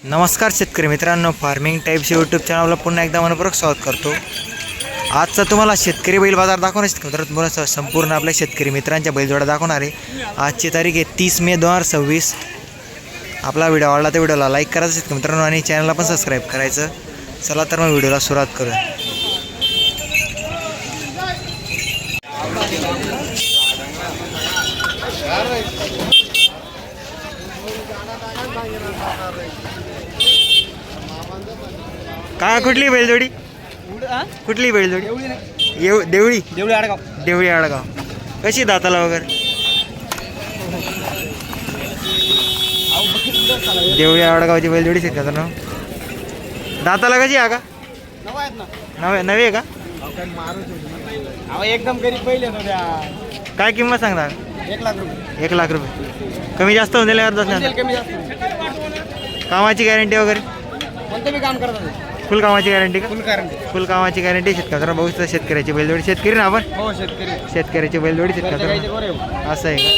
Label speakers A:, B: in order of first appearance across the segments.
A: नमस्कार शेतकरी मित्रांनो, फार्मिंग टाईप्स यूट्यूब चॅनलला पुन्हा एकदा मनपूर्वक स्वागत करतो। आजचा तुम्हाला शेतकरी बैल बाजार दाखवणार तर तुम्हाला संपूर्ण आपल्या शेतकरी मित्रांच्या बैलजोड्या दाखवणार आहे। आजची तारीख आहे 30 मे 2026। आपला व्हिडिओ आवडला तर व्हिडिओला लाईक करायचं शेतकरी मित्रांनो आणि चॅनलला पण सबस्क्राईब करायचं। चला तर मग व्हिडिओला सुरुवात करूया। काय कुठली बैलजोडी? कुठली बैलजोडी? देवळी देवळी आडगाव। कशी दाताला वगैरे? देवळी आडगावची बैलजोडी शेतकरी ना। दाताला कशी आहे का? नवे आहे का?
B: एकदम गरीब बैल
A: काय किंमत सांगता?
B: 1,00,000 रुपये।
A: 1,00,000 रुपये कमी जास्त होऊन दिले
B: कमी जास्त।
A: कामाची गॅरंटी वगैरे?
B: कोणतं बी काम करतात
A: फुल कामाची गॅरंटी का?
B: फुल गॅरंटी।
A: फुल कामाची गॅरंटी शेतकऱ्याला बघू शकता। शेतकऱ्याची बैलजोडी शेतकरी ना आपण?
B: हो शेतकरी।
A: शेतकऱ्याची बैलजोडी शेतकऱ्याला असं आहे का?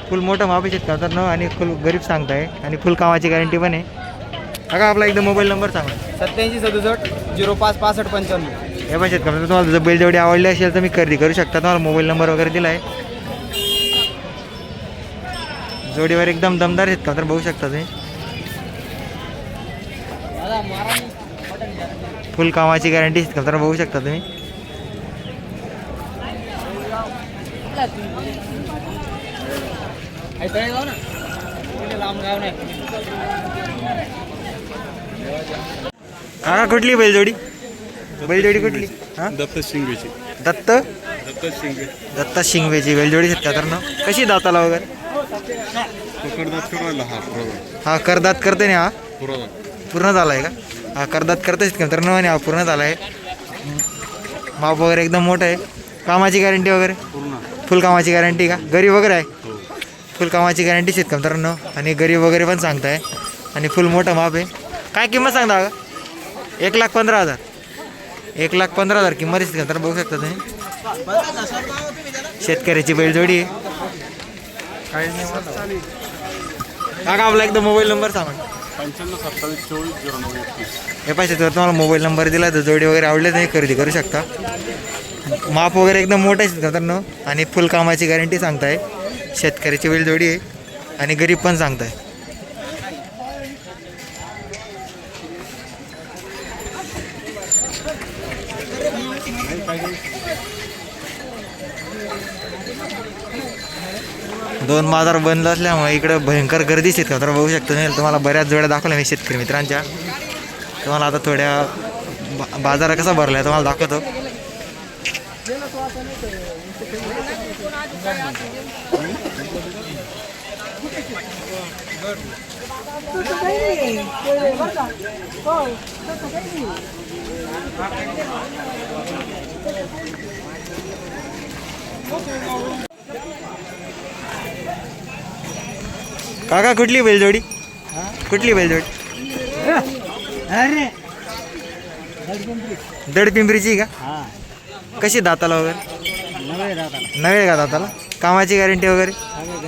A: फुल मोठं माप आहे शेतकऱ्यानं आणि फुल गरीब सांगताय आणि फुल कामाची गॅरंटी पण आहे। बघा आपला एकदा मोबाईल नंबर सांगा।
B: 8767 05 65 95।
A: हे पण शेतकऱ्यांना तुम्हाला जर बैलजोडी आवडली असेल तर मी खरेदी करू शकता। तुम्हाला मोबाईल नंबर वगैरे दिला आहे। जोडीवर एकदम दमदार शेतकऱ्यांना बघू शकता तुम्ही। फुल कामाची गॅरंटी शेतकऱ्यांना बघू शकता तुम्ही। काका कुठली बैलजोडी? बैलजोडी कुठली? हां
C: दत्त शिंगवेची
A: दत्त शिंगवेची बैलजोडी शेतकऱ्यांना। कशी दाताला वगैरे? हा करदात करते ना। हा पूर्ण झाला आहे का? हा करदात करते शेतकऱ्यांना आणि हा पूर्ण झाला आहे। माप वगैरे एकदम मोठं आहे। कामाची गॅरंटी वगैरे? फुल कामाची गॅरंटी का? गरीब वगैरे आहे? फुल कामाची गॅरंटी शेतकऱ्यांना आणि गरीब वगैरे पण सांगताय आणि फुल मोठं माप आहे। काय किंमत सांगता का? 1,15,000। 1,15,000 किंमत शेतकऱ्यांना बघू शकता तुम्ही। शेतकऱ्याची बैलजोडी आहे। काका आपला एकदा मोबाईल नंबर सांगा।
C: 9527240931।
A: हे पाहिजे तर तुम्हाला मोबाईल नंबर दिला तर जोडी वगैरे आवडले नाही खरेदी करू शकता। माप वगैरे एकदम मोठं आहे शेतकऱ्यांना आणि फुल कामाची गॅरंटी सांगताय। शेतकऱ्याची बैलजोडी आहे आणि गरीब पण सांगताय। दोन बाजार बंद असल्यामुळे इकडे भयंकर गर्दी शेतकऱ्याला बघू शकतो नाही। तुम्हाला बऱ्याच जोड्या दाखवल्या मी शेतकरी मित्रांच्या। तुम्हाला आता थोड्या बाजार कसा भरला आहे तुम्हाला दाखवतो। काका कुठली बैलजोडी? कुठली बैलजोडी? दडपिंपरीची का? कशी दाताला वगैरे? नवे का दाताला? कामाची गॅरंटी वगैरे?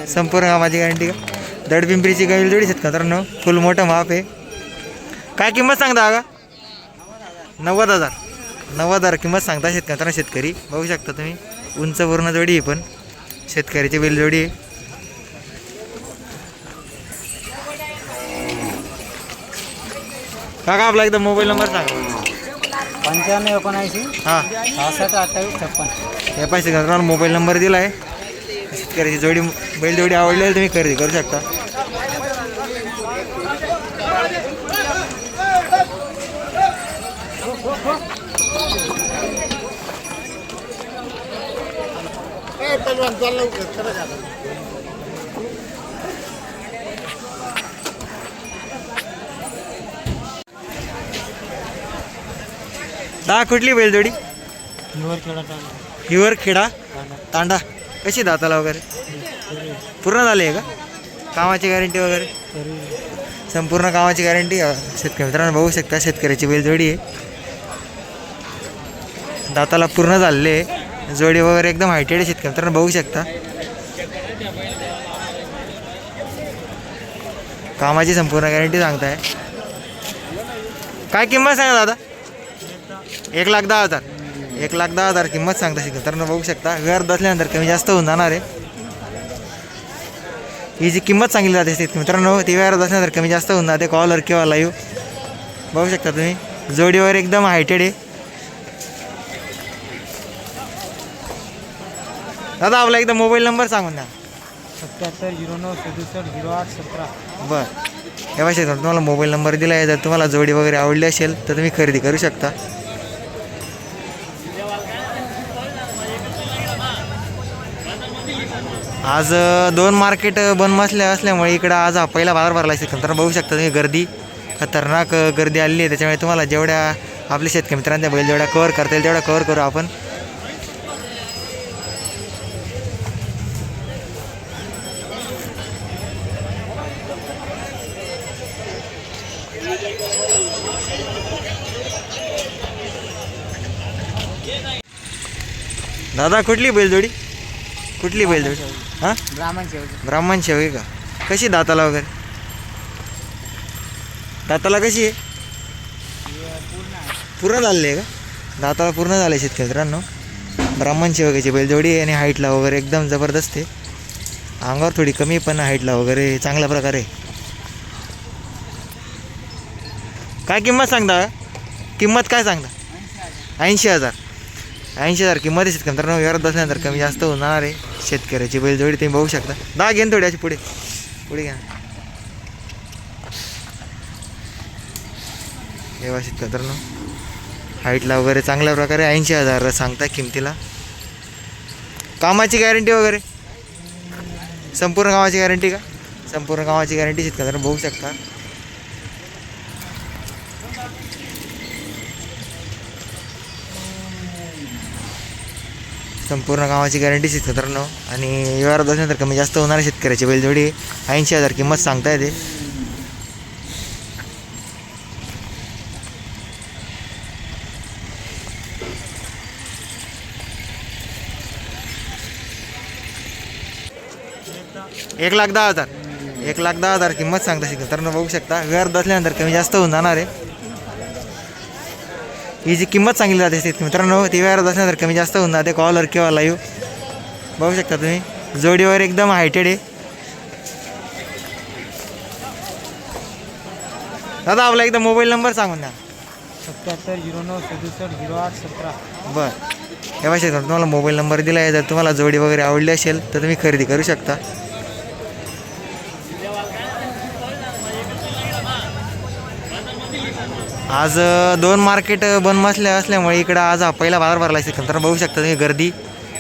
A: संपूर्ण कामाची गॅरंटी का? दडपिंपरीची का बैलजोडी शेतकऱ्यांना फुल मोठं माप आहे। काय किंमत सांगता का? 90,000। 90,000 किंमत सांगता शेतकऱ्यांना। शेतकरी बघू शकता तुम्ही। उंच पूर्ण जोडी आहे पण शेतकऱ्याची बैलजोडी आहे। काका आपला एकदा मोबाईल नंबर सांगा।
B: 9579
A: हां
B: 66 28 56।
A: हे पाहिजे तुम्हाला मोबाईल नंबर दिला आहे। शेतकऱ्याची जोडी बैलजोडी आवडली तुम्ही खरेदी करू शकता। कुठली बैलजोडी? हिवरखेडा तांडा। कशी दाताला वगैरे? पूर्ण झाली आहे का? कामाची गॅरंटी वगैरे? संपूर्ण कामाची गॅरंटी शेतकरी मित्रांनो बघू शकता। शेतकऱ्याची बैलजोडी आहे। दाताला पूर्ण झालेले आहे। जोडी वगैरे एकदम हायटेड आहे शेतकरी मित्रांनो बघू शकता। कामाची संपूर्ण गॅरंटी सांगताय। काय किंमत सांगा दादा? 1,10,000. 1,10,000 किंमत सांगता शेतकऱ्यांना बघू शकता. व्यवहार असल्यानंतर कमी जास्त होऊन जाणार आहे. ही जी किंमत सांगितली जाते शेतकरी मित्रांनो ती व्यवहार असल्यानंतर कमी जास्त होऊन जाते. कॉलर किंवा लाईव्ह बघू शकता तुम्ही. जोडीवर एकदम हायटेड आहे. दादा आपला एकदा मोबाईल नंबर सांगून द्या.
B: 7709670817.
A: बरं हे भाषेत तुम्हाला मोबाईल नंबर दिला आहे. जर तुम्हाला जोडी वगैरे आवडली असेल तर तुम्ही खरेदी करू शकता. आज 2 मार्केट बंद असल्यामुळे इकडं आज हा पहिला बाजार भरला असेल. तर बघू शकता तुम्ही गर्दी खतरनाक गर्दी आलेली आहे. त्याच्यामुळे तुम्हाला जेवढ्या आपल्या शेतकरी मित्रांच्या बैल जेवढ्या कव्हर करता येईल तेवढ्या कव्हर करू आपण. दादा कुठली बैलजोडी? कुठली बैलजोडी? हां
B: ब्राह्मण शेवटी.
A: ब्राह्मण शेवगी का? कशी दाताला वगैरे? दाताला कशी आहे? पूर्ण झालेली आहे का? दाताला पूर्ण झाले शेतकरी मित्रांनो. ब्राह्मण शेवग्याची बैलजोडी आहे आणि हाईटला वगैरे एकदम जबरदस्त आहे. अंगावर थोडी कमी पण हाईटला वगैरे चांगल्या प्रकारे. काय किंमत सांगता? किंमत काय सांगता? 80,000. 80,000 किंमत आहे शेतकरी मित्रांनो. व्यवहारात बसल्यानंतर कमी जास्त होणार आहे. शेतकऱ्याची बैलजोडी तुम्ही बघू शकता. दहा घेऊन थोडी अशी पुढे पुढे घ्या. तेव्हा शेतकरी मित्रांनो हाईटला वगैरे चांगल्या प्रकारे 80,000 सांगता किमतीला. कामाची गॅरंटी वगैरे? संपूर्ण कामाची गॅरंटी का? संपूर्ण कामाची गॅरंटी शेतकरी मित्रांनो बघू शकता. संपूर्ण कामाची गॅरंटी शेतकरी मित्रांनो आणि व्यवहारात बसल्यानंतर कमी जास्त होणार आहे. शेतकऱ्याची बैलजोडी 80,000 किंमत सांगता येते. एक लाख 10,000. 1,10,000 किंमत सांगता शेतकरी मित्रांनो बघू शकता. व्यवहार बसल्यानंतर कमी जास्त होऊन जाणार आहे. ही जी किंमत सांगितली जाते शेतकरी मित्रांनो ती व्यवहार बसल्यानंतर कमी जास्त होऊन जाते. कॉलर किंवा लाईव्ह बघू शकता तुम्ही. जोडीवर एकदम हायटेड आहे. दादा आपला एकदा मोबाईल नंबर सांगून द्या.
B: 7709670817.
A: बरं हे भाषेत तुम्हाला मोबाईल नंबर दिला आहे. जर तुम्हाला जोडी वगैरे आवडली असेल तर तुम्ही खरेदी करू शकता. आज 2 मार्केट बंद असल्यामुळे इकडं आज हा पहिला बाजार भरला असेल. तर बघू शकता तुम्ही गर्दी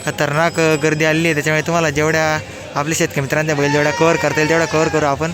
A: खतरनाक गर्दी आलेली आहे. त्याच्यामुळे तुम्हाला जेवढ्या आपल्या शेतकरी मित्रांच्या बैल जेवढ्या कव्हर करता येईल तेवढ्या कव्हर करू आपण.